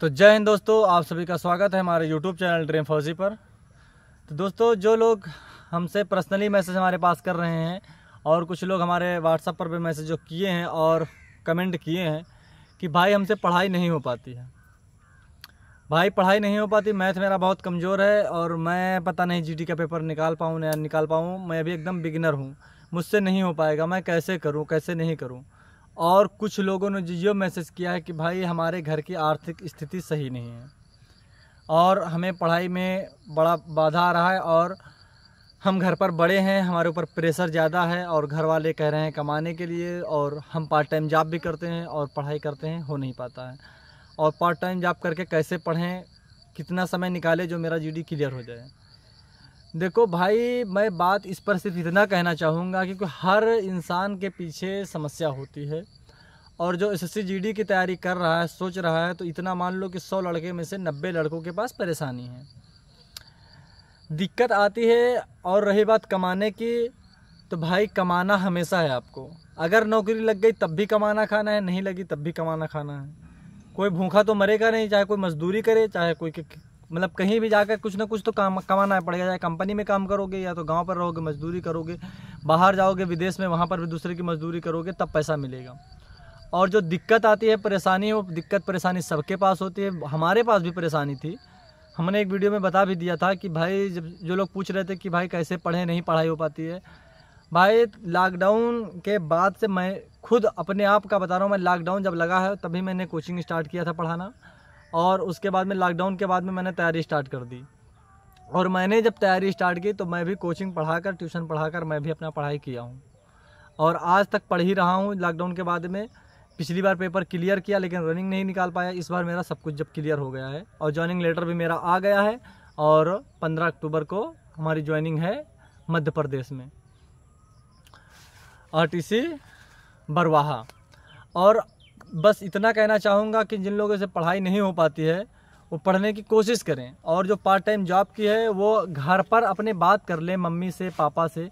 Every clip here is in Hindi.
तो जय हिंद दोस्तों, आप सभी का स्वागत है हमारे YouTube चैनल ड्रीम फौजी पर। तो दोस्तों, जो लोग हमसे पर्सनली मैसेज हमारे पास कर रहे हैं और कुछ लोग हमारे WhatsApp पर भी मैसेज जो किए हैं और कमेंट किए हैं कि भाई हमसे पढ़ाई नहीं हो पाती है, भाई पढ़ाई नहीं हो पाती, मैथ मेरा बहुत कमज़ोर है और मैं पता नहीं GT का पेपर निकाल पाऊँ या निकाल पाऊँ, मैं अभी एकदम बिगिनर हूँ, मुझसे नहीं हो पाएगा, मैं कैसे करूँ कैसे नहीं करूँ। और कुछ लोगों ने जो मैसेज किया है कि भाई हमारे घर की आर्थिक स्थिति सही नहीं है और हमें पढ़ाई में बड़ा बाधा आ रहा है और हम घर पर बड़े हैं, हमारे ऊपर प्रेशर ज़्यादा है और घर वाले कह रहे हैं कमाने के लिए, और हम पार्ट टाइम जॉब भी करते हैं और पढ़ाई करते हैं, हो नहीं पाता है। और पार्ट टाइम जॉब करके कैसे पढ़ें, कितना समय निकाले जो मेरा GD क्लियर हो जाए। देखो भाई, मैं बात इस पर सिर्फ इतना कहना चाहूँगा कि हर इंसान के पीछे समस्या होती है और जो SSC GD की तैयारी कर रहा है, सोच रहा है, तो इतना मान लो कि 100 लड़के में से 90 लड़कों के पास परेशानी है, दिक्कत आती है। और रही बात कमाने की, तो भाई कमाना हमेशा है आपको, अगर नौकरी लग गई तब भी कमाना खाना है, नहीं लगी तब भी कमाना खाना है। कोई भूखा तो मरेगा नहीं, चाहे कोई मजदूरी करे, चाहे कोई मतलब कहीं भी जाकर कुछ ना कुछ तो कमाना पड़ेगा, चाहे कंपनी में काम करोगे या तो गांव पर रहोगे मजदूरी करोगे, बाहर जाओगे विदेश में वहां पर भी दूसरे की मजदूरी करोगे तब पैसा मिलेगा। और जो दिक्कत आती है, परेशानी, वो दिक्कत परेशानी सबके पास होती है, हमारे पास भी परेशानी थी। हमने एक वीडियो में बता भी दिया था कि भाई जब जो लोग पूछ रहे थे कि भाई कैसे पढ़ें, नहीं पढ़ाई हो पाती है, भाई लॉकडाउन के बाद से मैं खुद अपने आप का बता रहा हूँ, मैं लॉकडाउन जब लगा है तभी मैंने कोचिंग स्टार्ट किया था पढ़ाना, और उसके बाद में लॉकडाउन के बाद में मैंने तैयारी स्टार्ट कर दी। और मैंने जब तैयारी स्टार्ट की तो मैं भी कोचिंग पढ़ाकर, ट्यूशन पढ़ाकर मैं भी अपना पढ़ाई किया हूँ और आज तक पढ़ ही रहा हूँ। लॉकडाउन के बाद में पिछली बार पेपर क्लियर किया लेकिन रनिंग नहीं निकाल पाया, इस बार मेरा सब कुछ जब क्लियर हो गया है और ज्वाइनिंग लेटर भी मेरा आ गया है और 15 अक्टूबर को हमारी ज्वाइनिंग है मध्य प्रदेश में, RTC बरवाहा। और बस इतना कहना चाहूँगा कि जिन लोगों से पढ़ाई नहीं हो पाती है वो पढ़ने की कोशिश करें, और जो पार्ट टाइम जॉब की है वो घर पर अपने बात कर लें मम्मी से, पापा से,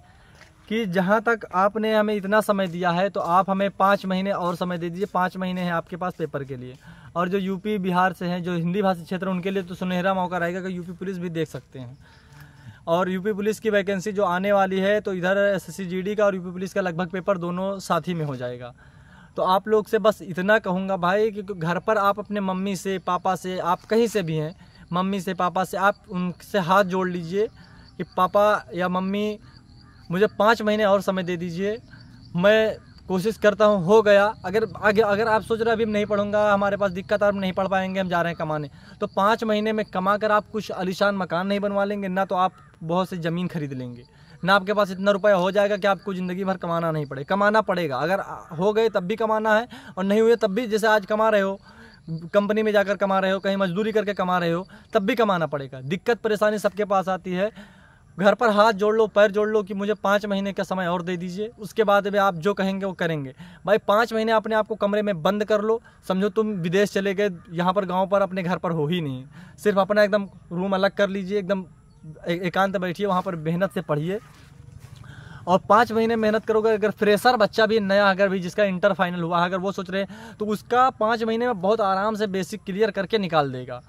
कि जहाँ तक आपने हमें इतना समय दिया है तो आप हमें 5 महीने और समय दे दीजिए, 5 महीने हैं आपके पास पेपर के लिए। और जो यूपी बिहार से हैं, जो हिंदी भाषी क्षेत्र, उनके लिए तो सुनहरा मौका रहेगा कि यूपी पुलिस भी देख सकते हैं। और यूपी पुलिस की वैकेंसी जो आने वाली है तो इधर SSC GD का और यूपी पुलिस का लगभग पेपर दोनों साथ ही में हो जाएगा। तो आप लोग से बस इतना कहूँगा भाई कि घर पर आप अपने मम्मी से, पापा से, आप कहीं से भी हैं, मम्मी से, पापा से, आप उनसे हाथ जोड़ लीजिए कि पापा या मम्मी मुझे 5 महीने और समय दे दीजिए, मैं कोशिश करता हूँ, हो गया। अगर आप सोच रहे हैं अभी नहीं पढ़ूंगा, हमारे पास दिक्कत, आप नहीं पढ़ पाएंगे, हम जा रहे हैं कमाने, तो 5 महीने में कमा कर आप कुछ आलीशान मकान नहीं बनवा लेंगे, ना तो आप बहुत सी ज़मीन खरीद लेंगे, ना आपके पास इतना रुपया हो जाएगा कि आपको ज़िंदगी भर कमाना नहीं पड़े। कमाना पड़ेगा, अगर हो गए तब भी कमाना है और नहीं हुए तब भी, जैसे आज कमा रहे हो, कंपनी में जाकर कमा रहे हो, कहीं मजदूरी करके कमा रहे हो, तब भी कमाना पड़ेगा। दिक्कत परेशानी सबके पास आती है, घर पर हाथ जोड़ लो, पैर जोड़ लो कि मुझे 5 महीने का समय और दे दीजिए, उसके बाद में आप जो कहेंगे वो करेंगे। भाई 5 महीने अपने आप को कमरे में बंद कर लो, समझो तुम विदेश चले गए, यहाँ पर गांव पर अपने घर पर हो ही नहीं, सिर्फ अपना एकदम रूम अलग कर लीजिए, एकदम एकांत बैठिए, वहाँ पर मेहनत से पढ़िए और 5 महीने मेहनत करोगे। अगर फ्रेशर बच्चा भी नया, अगर भी जिसका इंटर फाइनल हुआ, अगर वो सोच रहे हैं तो उसका 5 महीने में बहुत आराम से बेसिक क्लियर करके निकाल देगा,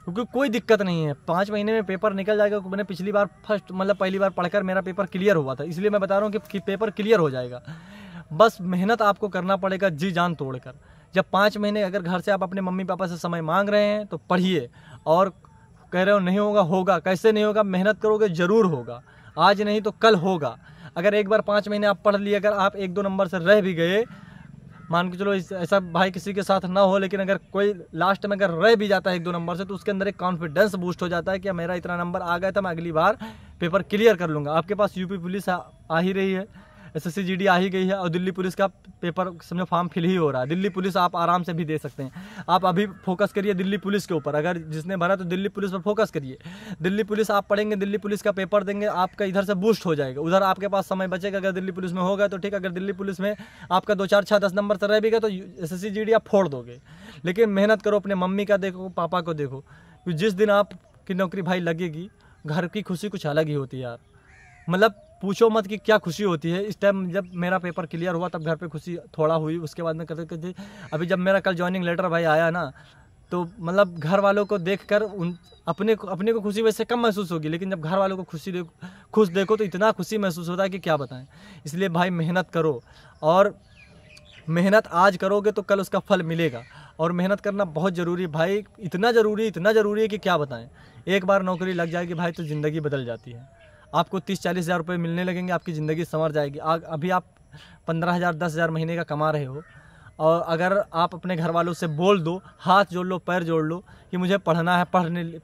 क्योंकि कोई दिक्कत नहीं है, 5 महीने में पेपर निकल जाएगा। मैंने पिछली बार पहली बार पढ़कर मेरा पेपर क्लियर हुआ था, इसलिए मैं बता रहा हूँ कि पेपर क्लियर हो जाएगा। बस मेहनत आपको करना पड़ेगा जी जान तोड़कर। जब 5 महीने अगर घर से आप अपने मम्मी पापा से समय मांग रहे हैं तो पढ़िए, और कह रहे हो नहीं होगा, होगा, कैसे नहीं होगा, मेहनत करोगे ज़रूर होगा, आज नहीं तो कल होगा। अगर एक बार 5 महीने आप पढ़ लिए, अगर आप 1-2 नंबर से रह भी गए, मान के चलो ऐसा भाई किसी के साथ ना हो, लेकिन अगर कोई लास्ट में अगर रह भी जाता है 1-2 नंबर से, तो उसके अंदर एक कॉन्फिडेंस बूस्ट हो जाता है कि मेरा इतना नंबर आ गया था, मैं अगली बार पेपर क्लियर कर लूँगा। आपके पास यूपी पुलिस आ ही रही है, SSC GD आ ही गई है और दिल्ली पुलिस का पेपर समझो फॉर्म फिल ही हो रहा है। दिल्ली पुलिस आप आराम से भी दे सकते हैं। आप अभी फोकस करिए दिल्ली पुलिस के ऊपर, अगर जिसने भरा तो दिल्ली पुलिस पर फोकस करिए। दिल्ली पुलिस आप पढ़ेंगे, दिल्ली पुलिस का पेपर देंगे, आपका इधर से बूस्ट हो जाएगा, उधर आपके पास समय बचेगा। अगर दिल्ली पुलिस में होगा तो ठीक, अगर दिल्ली पुलिस में आपका 2, 4, 6, 10 नंबर से रह भी गए तो SSC GD आप फोड़ दोगे। लेकिन मेहनत करो, अपने मम्मी का देखो, पापा को देखो, जिस दिन आपकी नौकरी भाई लगेगी, घर की खुशी कुछ अलग ही होती है यार। मतलब पूछो मत कि क्या खुशी होती है। इस टाइम जब मेरा पेपर क्लियर हुआ तब घर पे खुशी थोड़ा हुई, उसके बाद में करते करते अभी जब मेरा कल ज्वाइनिंग लेटर भाई आया ना, तो मतलब घर वालों को देखकर अपने को खुशी वैसे कम महसूस होगी, लेकिन जब घर वालों को खुश देखो तो इतना खुशी महसूस होता है कि क्या बताएं। इसलिए भाई मेहनत करो, और मेहनत आज करोगे तो कल उसका फल मिलेगा। और मेहनत करना बहुत ज़रूरी है भाई, इतना ज़रूरी है कि क्या बताएं। एक बार नौकरी लग जाएगी भाई तो ज़िंदगी बदल जाती है। आपको 30-40 हज़ार रुपये मिलने लगेंगे, आपकी ज़िंदगी संवर जाएगी। अभी आप 15,000 10,000 महीने का कमा रहे हो, और अगर आप अपने घर वालों से बोल दो, हाथ जोड़ लो, पैर जोड़ लो कि मुझे पढ़ना है,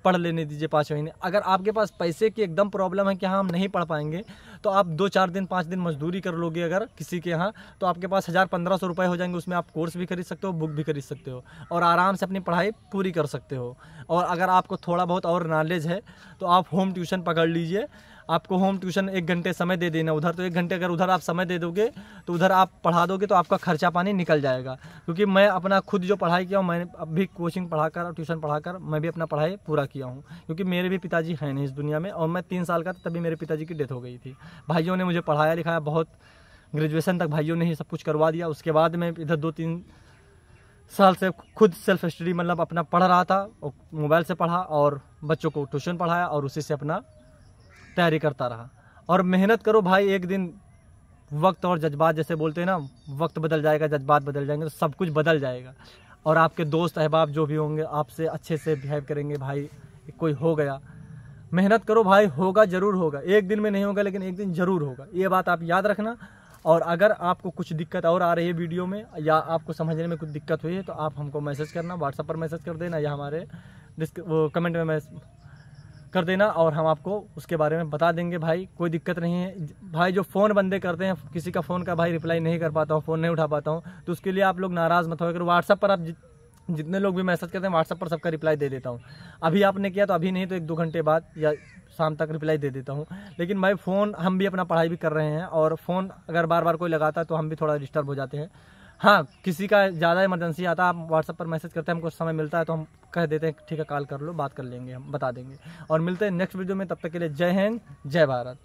पढ़ लेने दीजिए 5 महीने। अगर आपके पास पैसे की एकदम प्रॉब्लम है कि हाँ हम नहीं पढ़ पाएंगे, तो आप 2-4 दिन 5 दिन मजदूरी कर लोगे अगर किसी के यहाँ, तो आपके पास 1000-1500 रुपये हो जाएंगे। उसमें आप कोर्स भी खरीद सकते हो, बुक भी खरीद सकते हो, और आराम से अपनी पढ़ाई पूरी कर सकते हो। और अगर आपको थोड़ा बहुत और नॉलेज है तो आप होम ट्यूशन पकड़ लीजिए। आपको होम ट्यूशन 1 घंटे समय दे देना उधर, तो 1 घंटे अगर उधर आप समय दे दोगे तो उधर आप पढ़ा दोगे तो आपका खर्चा पानी निकल जाएगा। क्योंकि मैं अपना खुद जो पढ़ाई किया हूँ, मैंने अभी कोचिंग पढ़ाकर और ट्यूशन पढ़ाकर मैं भी अपना पढ़ाई पूरा किया हूँ। क्योंकि मेरे भी पिताजी हैं नहीं इस दुनिया में, और मैं 3 साल का था तभी मेरे पिताजी की डेथ हो गई थी। भाइयों ने मुझे पढ़ाया लिखाया बहुत, ग्रेजुएशन तक भाइयों ने ही सब कुछ करवा दिया। उसके बाद मैं इधर 2-3 साल से खुद सेल्फ स्टडी मतलब अपना पढ़ रहा था, और मोबाइल से पढ़ा और बच्चों को ट्यूशन पढ़ाया, और उसी से अपना तैयारी करता रहा। और मेहनत करो भाई, एक दिन वक्त और जज्बात जैसे बोलते हैं ना, वक्त बदल जाएगा, जज्बात बदल जाएंगे, तो सब कुछ बदल जाएगा। और आपके दोस्त अहबाब जो भी होंगे आपसे अच्छे से बिहेव करेंगे। भाई कोई हो गया, मेहनत करो भाई, होगा ज़रूर होगा। एक दिन में नहीं होगा लेकिन एक दिन ज़रूर होगा, ये बात आप याद रखना। और अगर आपको कुछ दिक्कत और आ रही है वीडियो में, या आपको समझने में कुछ दिक्कत हुई है, तो आप हमको मैसेज करना, व्हाट्सएप पर मैसेज कर देना, या हमारे कमेंट में कर देना, और हम आपको उसके बारे में बता देंगे। भाई कोई दिक्कत नहीं है। भाई जो फ़ोन बंदे करते हैं, किसी का फ़ोन का भाई रिप्लाई नहीं कर पाता हूँ, फ़ोन नहीं उठा पाता हूँ, तो उसके लिए आप लोग नाराज़ मत हो। अगर व्हाट्सएप पर आप जितने लोग भी मैसेज करते हैं, व्हाट्सएप पर सबका रिप्लाई दे देता हूँ। अभी आपने किया तो अभी नहीं तो 1-2 घंटे बाद या शाम तक रिप्लाई दे देता हूँ। लेकिन भाई फ़ोन, हम भी अपना पढ़ाई भी कर रहे हैं, और फ़ोन अगर बार बार कोई लगाता है तो हम भी थोड़ा डिस्टर्ब हो जाते हैं। हाँ, किसी का ज़्यादा इमरजेंसी आता है, आप व्हाट्सएप पर मैसेज करते हैं, हमको समय मिलता है तो हम कह देते हैं ठीक है कॉल कर लो, बात कर लेंगे, हम बता देंगे। और मिलते हैं नेक्स्ट वीडियो में, तब तक के लिए जय हिंद, जय भारत।